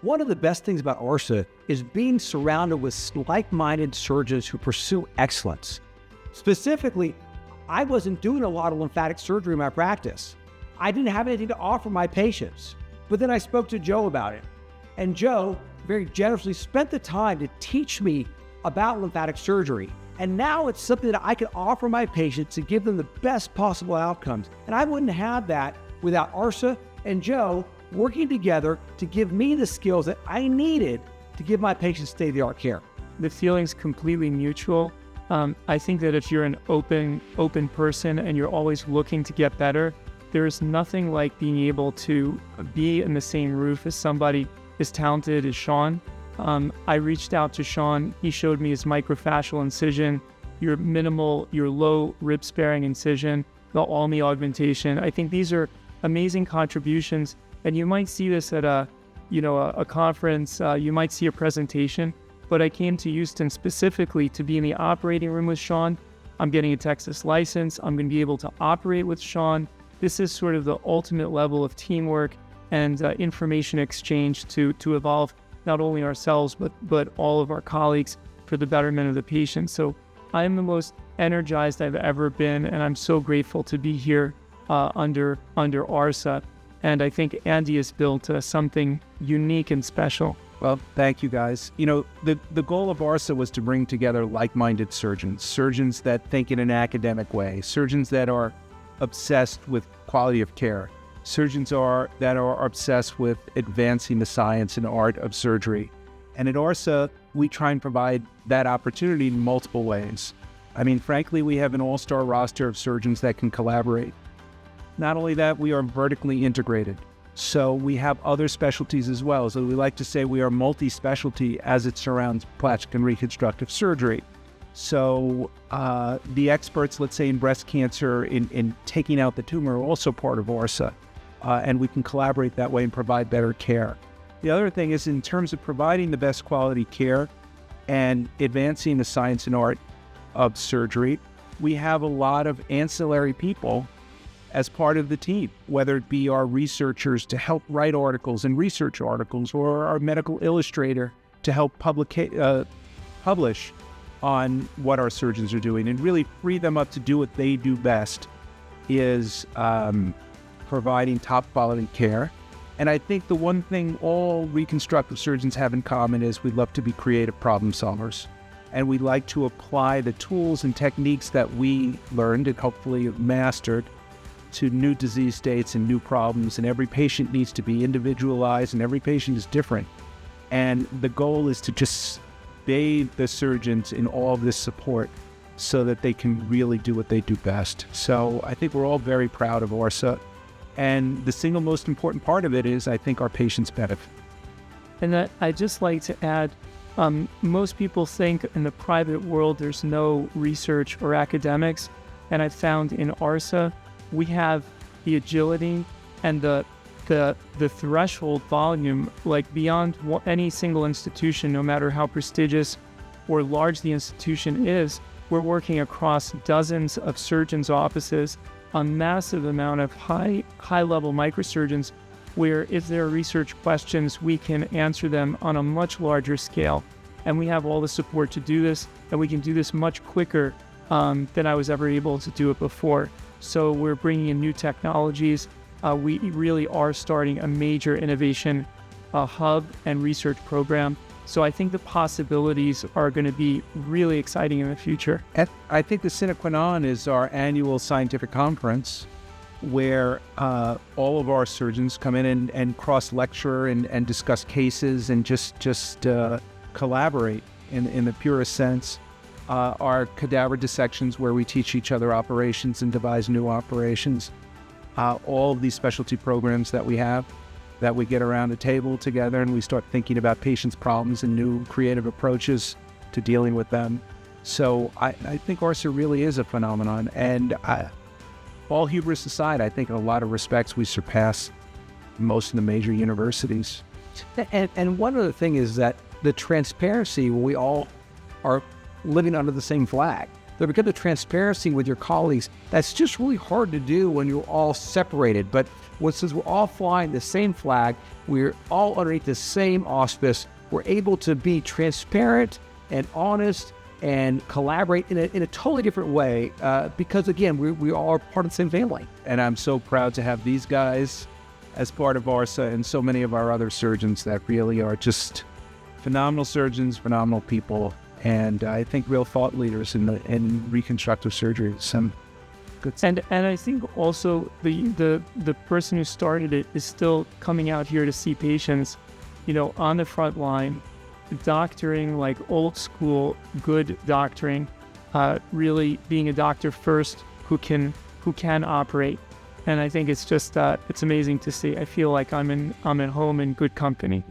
One of the best things about ARSA is being surrounded with like-minded surgeons who pursue excellence. Specifically, I wasn't doing a lot of lymphatic surgery in my practice. I didn't have anything to offer my patients. But then I spoke to Joe about it. And Joe very generously spent the time to teach me about lymphatic surgery. And now it's something that I can offer my patients to give them the best possible outcomes. And I wouldn't have that without ARSA and Joe working together to give me the skills that I needed to give my patients state-of-the-art care. The feeling's completely mutual. I think that if you're an open person and you're always looking to get better, there's nothing like being able to be in the same roof as somebody as talented as Sean. I reached out to Sean. He showed me his microfascial incision, your low rib-sparing incision, the all-knee augmentation. I think these are amazing contributions. And you might see this at a conference, you might see a presentation, but I came to Houston specifically to be in the operating room with Sean. I'm getting a Texas license. I'm going to be able to operate with Sean. This is sort of the ultimate level of teamwork and information exchange to evolve not only ourselves, but all of our colleagues for the betterment of the patient. So I'm the most energized I've ever been, and I'm so grateful to be here under ARSA. And I think Andy has built something unique and special. Well, thank you guys. The goal of ARSA was to bring together like-minded surgeons that think in an academic way, surgeons that are obsessed with quality of care, surgeons that are obsessed with advancing the science and art of surgery. And at ARSA, we try and provide that opportunity in multiple ways. I mean, frankly, we have an all-star roster of surgeons that can collaborate. Not only that, we are vertically integrated. So we have other specialties as well. So we like to say we are multi-specialty as it surrounds plastic and reconstructive surgery. So the experts, let's say in breast cancer, in taking out the tumor, are also part of ARSA. And we can collaborate that way and provide better care. The other thing is in terms of providing the best quality care and advancing the science and art of surgery, we have a lot of ancillary people as part of the team, whether it be our researchers to help write articles and research articles, or our medical illustrator to help publish on what our surgeons are doing and really free them up to do what they do best, is providing top quality care. And I think the one thing all reconstructive surgeons have in common is we love to be creative problem solvers. And we like to apply the tools and techniques that we learned and hopefully mastered to new disease states and new problems. And every patient needs to be individualized and every patient is different. And the goal is to just bathe the surgeons in all of this support so that they can really do what they do best. So I think we're all very proud of ARSA. And the single most important part of it is, I think, our patients benefit. And I'd just like to add, most people think in the private world there's no research or academics. And I found in ARSA, we have the agility and the threshold volume, like beyond any single institution, no matter how prestigious or large the institution is. We're working across dozens of surgeons' offices, a massive amount of high-level microsurgeons, where if there are research questions, we can answer them on a much larger scale. And we have all the support to do this, and we can do this much quicker than I was ever able to do it before. So we're bringing in new technologies. We really are starting a major innovation hub and research program. So I think the possibilities are going to be really exciting in the future. And I think the sine qua non is our annual scientific conference, where all of our surgeons come in and cross-lecture and discuss cases and just collaborate in the purest sense. Our cadaver dissections, where we teach each other operations and devise new operations. All of these specialty programs that we have, that we get around a table together and we start thinking about patients' problems and new creative approaches to dealing with them. So I think ARSA really is a phenomenon. And all hubris aside, I think in a lot of respects we surpass most of the major universities. And one other thing is that the transparency, when we all are living under the same flag. there becomes a transparency with your colleagues that's just really hard to do when you're all separated. But since we're all flying the same flag, we're all underneath the same auspice, we're able to be transparent and honest and collaborate in a totally different way because, again, we all are part of the same family. And I'm so proud to have these guys as part of ARSA and so many of our other surgeons that really are just phenomenal surgeons, phenomenal people, and I think real thought leaders in reconstructive surgery. Some good stuff. And I think also the person who started it is still coming out here to see patients, on the front line, doctoring like old school, good doctoring, really being a doctor first who can operate. And I think it's just it's amazing to see. I feel like I'm at home in good company.